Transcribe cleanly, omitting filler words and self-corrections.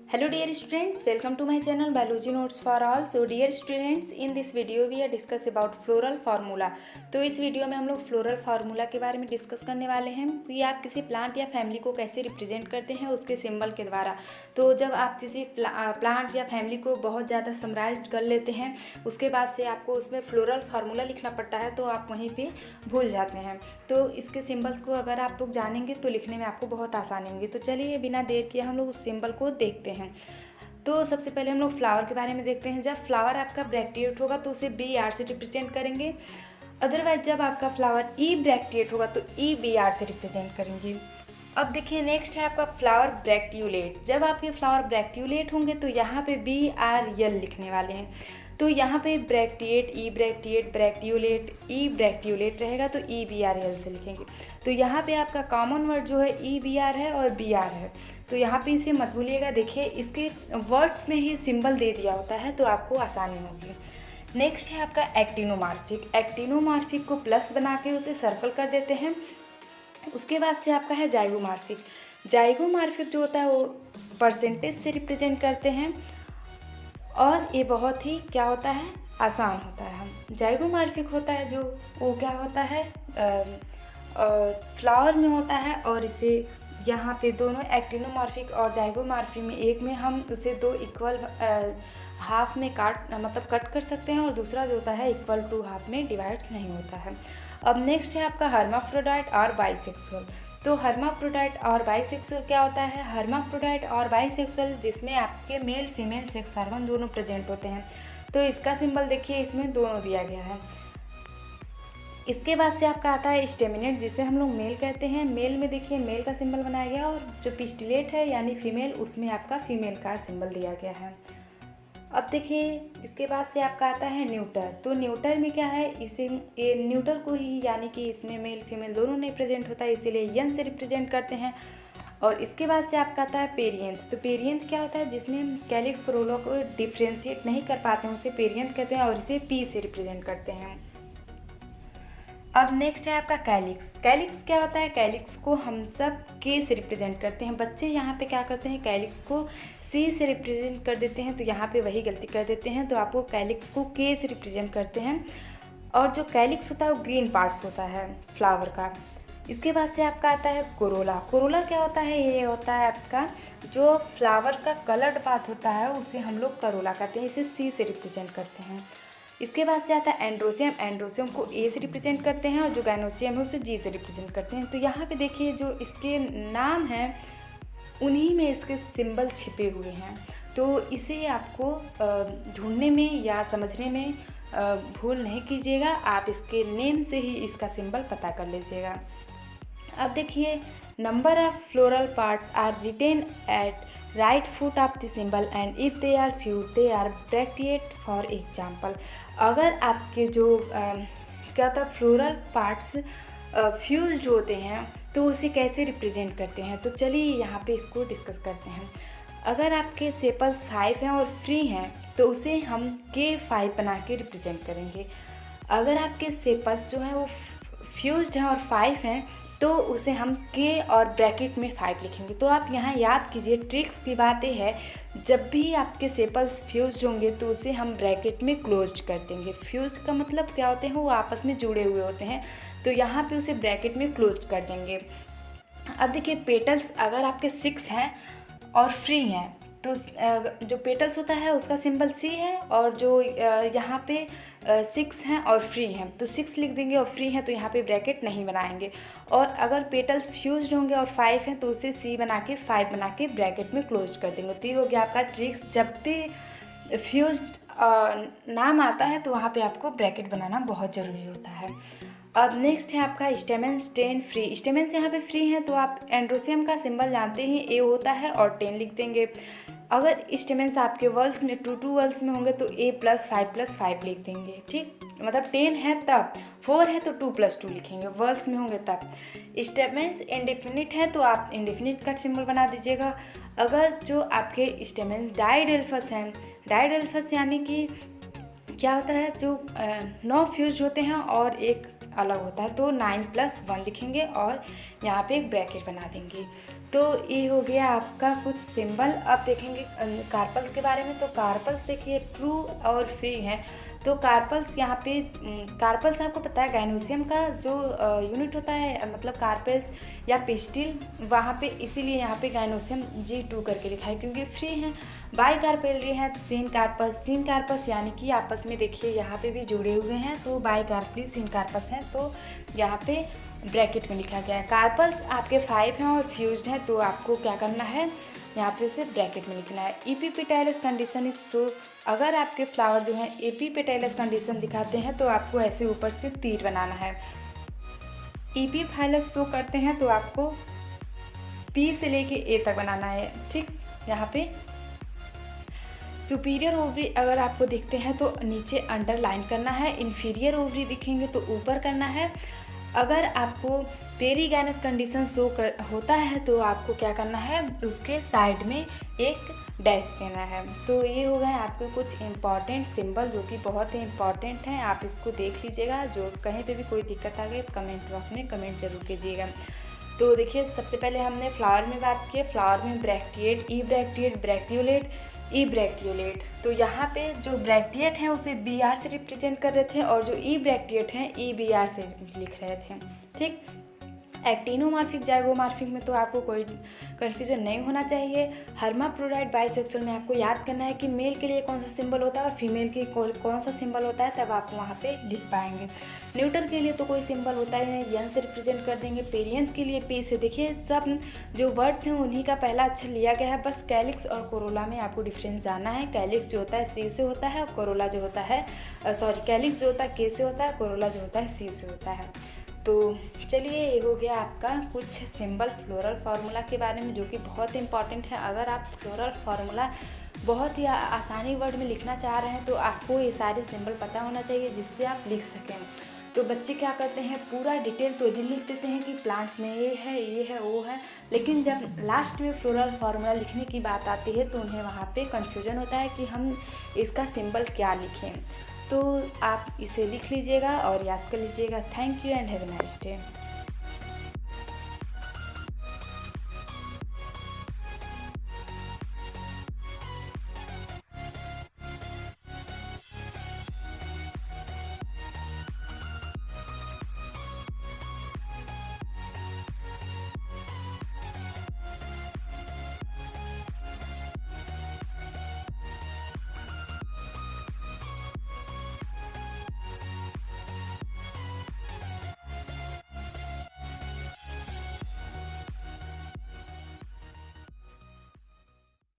Hello dear students, welcome to my channel Biology Notes for All. So dear students, in this video we are discuss about floral formula. तो इस video में हम लोग floral formula के बारे में discuss करने वाले हैं कि आप किसी प्लांट या फैमिली को कैसे रिप्रेजेंट करते हैं उसके सिंबल के द्वारा। तो जब आप किसी प्लांट या फैमिली को बहुत ज़्यादा समराइज कर लेते हैं उसके बाद से आपको उसमें फ्लोरल फार्मूला लिखना पड़ता है तो आप वहीं पर भूल जाते हैं। तो इसके सिम्बल्स को अगर आप लोग जानेंगे तो लिखने में आपको बहुत आसानी होगी। तो चलिए बिना देर किए हम लोग उस सिंबल को देखते हैं। तो सबसे पहले हम लोग फ्लावर के बारे में देखते हैं। जब फ्लावर आपका ब्रैक्टिएट होगा तो उसे बी आर से रिप्रेजेंट करेंगे, अदरवाइज जब आपका फ्लावर ई ब्रैक्टिएट होगा तो ई बी आर से रिप्रेजेंट करेंगे। अब देखिए नेक्स्ट है आपका फ्लावर ब्रैक्टियुलेट। जब आपके फ्लावर ब्रैक्टियुलेट होंगे तो यहाँ पे बी आर यल लिखने वाले हैं। तो यहाँ पे ब्रैक्टिएट, ई ब्रैक्टिएट, ब्रैक्टियुलेट, ई ब्रैक्टियुलेट रहेगा तो ई बी आर एल से लिखेंगे। तो यहाँ पे आपका कॉमन वर्ड जो है ई बी आर है और बी आर है, तो यहाँ पे इसे मत भूलिएगा। देखिए इसके वर्ड्स में ही सिंबल दे दिया होता है तो आपको आसानी होगी। नेक्स्ट है आपका एक्टिनोमॉर्फिक। एक्टिनोमॉर्फिक को प्लस बना के उसे सर्कल कर देते हैं। उसके बाद से आपका है जाइगोमॉर्फिक। जाइगोमॉर्फिक जो होता है वो परसेंटेज से रिप्रेजेंट करते हैं और ये बहुत ही क्या होता है, आसान होता है। जाइगोमॉर्फिक होता है जो वो क्या होता है, फ्लावर में होता है और इसे यहाँ पे दोनों एक्टिनोमॉर्फिक और जाइगोमॉर्फिक में एक में हम उसे दो इक्वल हाफ में कट कर सकते हैं और दूसरा जो होता है इक्वल टू हाफ में डिवाइड्स नहीं होता है। अब नेक्स्ट है आपका हर्माफ्रोडाइट और बाइसेक्सुअल। तो हर्माफ्रोडाइट और बाइसेक्सुअल क्या होता है, हर्माफ्रोडाइट और बाइसेक्सुअल जिसमें आपके मेल फीमेल सेक्स हार्मोन दोनों प्रेजेंट होते हैं। तो इसका सिंबल देखिए इसमें दोनों दिया गया है। इसके बाद से आपका आता है स्टेमिनेट जिसे हम लोग मेल कहते हैं। मेल में देखिए मेल का सिंबल बनाया गया और जो पिस्टिलेट है यानी फीमेल उसमें आपका फीमेल का सिंबल दिया गया है। अब देखिए इसके बाद से आपका आता है न्यूटर। तो न्यूटर में क्या है, इसे ये न्यूटर को ही यानी कि इसमें मेल फीमेल दोनों नहीं प्रेजेंट होता है इसीलिए यन से रिप्रेजेंट करते हैं। और इसके बाद से आपका आता है पेरियंथ। तो पेरियंथ क्या होता है, जिसमें हम कैलिक्स कोरोला को डिफ्रेंशिएट नहीं कर पाते हैं उसे पेरियंथ कहते हैं और इसे पी से रिप्रेजेंट करते हैं। अब नेक्स्ट है आपका कैलिक्स। कैलिक्स क्या होता है, कैलिक्स को हम सब के से रिप्रेजेंट करते हैं। बच्चे यहाँ पे क्या करते हैं, कैलिक्स को सी से रिप्रेजेंट कर देते हैं, तो यहाँ पे वही गलती कर देते हैं। तो आपको कैलिक्स को के से रिप्रेजेंट करते हैं और जो कैलिक्स होता है वो ग्रीन पार्ट्स होता है फ्लावर का। इसके बाद से आपका आता है कोरोला। कोरोला क्या होता है, ये होता है आपका जो फ्लावर का कलर्ड पार्ट होता है उसे हम लोग करोला कहते हैं, इसे सी से रिप्रेजेंट करते हैं। इसके बाद से आता है एंड्रोसियम। एंड्रोसियम को ए से रिप्रेजेंट करते हैं और जो गाइनोसियम है उसे जी से रिप्रेजेंट करते हैं। तो यहाँ पे देखिए जो इसके नाम हैं उन्हीं में इसके सिंबल छिपे हुए हैं, तो इसे आपको ढूंढने में या समझने में भूल नहीं कीजिएगा। आप इसके नेम से ही इसका सिंबल पता कर लीजिएगा। अब देखिए number of floral parts are written at right foot of the symbol and if they are fused they are bracteate. For example, अगर आपके जो क्या होता है फ्लोरल पार्ट्स फ्यूज्ड होते हैं तो उसे कैसे रिप्रेजेंट करते हैं, तो चलिए यहाँ पे इसको डिस्कस करते हैं। अगर आपके सेपल्स 5 हैं और फ्री हैं तो उसे हम K5 बना के रिप्रेजेंट करेंगे। अगर आपके सेपल्स जो हैं वो फ्यूज्ड हैं और 5 हैं तो उसे हम के और ब्रैकेट में 5 लिखेंगे। तो आप यहाँ याद कीजिए, ट्रिक्स की बात यह है जब भी आपके सेपल्स फ्यूज्ड होंगे तो उसे हम ब्रैकेट में क्लोज्ड कर देंगे। फ्यूज्ड का मतलब क्या होते हैं, वो आपस में जुड़े हुए होते हैं, तो यहाँ पे उसे ब्रैकेट में क्लोज्ड कर देंगे। अब देखिए पेटल्स अगर आपके 6 हैं और फ्री हैं तो जो पेटल्स होता है उसका सिंबल सी है और जो यहाँ पे 6 हैं और फ्री हैं तो 6 लिख देंगे और फ्री हैं तो यहाँ पे ब्रैकेट नहीं बनाएंगे। और अगर पेटल्स फ्यूज्ड होंगे और 5 हैं तो उसे सी बना के 5 बना के ब्रैकेट में क्लोज कर देंगे। तो ये हो गया आपका ट्रिक्स, जब भी फ्यूज्ड नाम आता है तो वहाँ पे आपको ब्रैकेट बनाना बहुत ज़रूरी होता है। अब नेक्स्ट है आपका स्टेमेन स्टेन फ्री। स्टेमेन्स यहाँ पे फ्री हैं तो आप एंड्रोसियम का सिंबल जानते हैं, ए होता है और 10 लिख देंगे। अगर स्टेमेन्स आपके वर्ल्स में 2 वर्ल्स में होंगे तो A + 5 लिख देंगे, ठीक। मतलब 10 है तब, 4 है तो 2 + 2 लिखेंगे, वर्ल्स में होंगे तब। स्टेमेन्स इंडेफिनिट है तो आप इंडेफिनिट का सिंबल बना दीजिएगा। अगर जो आपके स्टेमेन्स डाइडेल्फस हैं, डाइडेल्फस यानी कि क्या होता है जो 9 फ्यूज होते हैं और एक अलग होता है, तो 9 + 1 लिखेंगे और यहाँ पे एक ब्रैकेट बना देंगे। तो ये हो गया आपका कुछ सिंबल। अब देखेंगे कार्पल्स के बारे में। तो कार्पल्स देखिए ट्रू और फ्री हैं। तो कार्पल्स यहाँ पे कार्पल्स आपको पता है गाइनोसियम का जो यूनिट होता है, मतलब कार्पेल्स या पिस्टिल, वहाँ पे इसीलिए यहाँ पे गाइनोसियम G2 करके लिखा है क्योंकि फ्री हैं। बाई कार्पेलरी हैं सीन कार्पस यानी कि आपस में देखिए यहाँ पे भी जुड़े हुए हैं, तो बाई कार्पली सीन कार्पस हैं, तो यहाँ पे ब्रैकेट में लिखा गया है। कार्पल्स आपके 5 हैं और फ्यूज्ड हैं, तो आपको क्या करना है, यहाँ पे से ब्रैकेट में लिखना है। एपिपेटाइलस कंडीशन इज सो, अगर आपके फ्लावर जो हैं एपिपेटाइलस कंडीशन दिखाते हैं तो आपको ऐसे ऊपर से तीर बनाना है। एपीफाइलस शो करते हैं तो आपको P से लेके A तक बनाना है। ठीक, यहाँ पे सुपीरियर ओवरी अगर आपको दिखते हैं तो नीचे अंडरलाइन करना है, इन्फीरियर ओवरी दिखेंगे तो ऊपर करना है। अगर आपको पेरीगाइनस कंडीशन शो होता है तो आपको क्या करना है, उसके साइड में एक डैश देना है। तो ये हो गए आपके कुछ इम्पॉर्टेंट सिंबल जो कि बहुत ही इम्पॉर्टेंट हैं, आप इसको देख लीजिएगा। जो कहीं पे भी कोई दिक्कत आ गई तो कमेंट बॉक्स में कमेंट जरूर कीजिएगा। तो देखिए सबसे पहले हमने फ्लावर में बात की, फ्लावर में ब्रैक्टिएट, ई ब्रैक्टिएट, ब्रैक्टियोलेट, ई ब्रैक्टियोलेट। तो यहाँ पे जो ब्रैक्टिएट हैं उसे BR से रिप्रेजेंट कर रहे थे और जो ई ब्रैक्टिएट हैं EBR से लिख रहे थे। ठीक, एक्टिनोमॉर्फिक जाइगोमॉर्फिक में तो आपको कोई कन्फ्यूजन नहीं होना चाहिए। हर्माफ्रोडाइट बाइसेक्सुअल में आपको याद करना है कि मेल के लिए कौन सा सिंबल होता है और फीमेल के कौन सा सिंबल होता है, तब आप वहाँ पे लिख पाएंगे। न्यूटर के लिए तो कोई सिंबल होता ही नहीं, एन से रिप्रेजेंट कर देंगे। पेरियंथ के लिए P से। देखिए सब जो वर्ड्स हैं उन्हीं का पहला अक्षर लिया गया है, बस कैलिक्स और कोरोला में आपको डिफरेंस जानना है। कैलिक्स जो होता है C से होता है और कोरोला जो होता है कैलिक्स जो होता है K से होता है, कोरोला जो होता है C से होता है। तो चलिए ये हो गया आपका कुछ सिंबल फ्लोरल फार्मूला के बारे में जो कि बहुत इंपॉर्टेंट है। अगर आप फ्लोरल फार्मूला बहुत ही आसानी वर्ड में लिखना चाह रहे हैं तो आपको ये सारे सिंबल पता होना चाहिए जिससे आप लिख सकें। तो बच्चे क्या करते हैं, पूरा डिटेल तो यदि लिख देते हैं कि प्लांट्स में ये है वो है, लेकिन जब लास्ट में फ्लोरल फार्मूला लिखने की बात आती है तो उन्हें वहाँ पे कन्फ्यूजन होता है कि हम इसका सिंबल क्या लिखें। तो आप इसे लिख लीजिएगा और याद कर लीजिएगा। Thank you and have a nice day.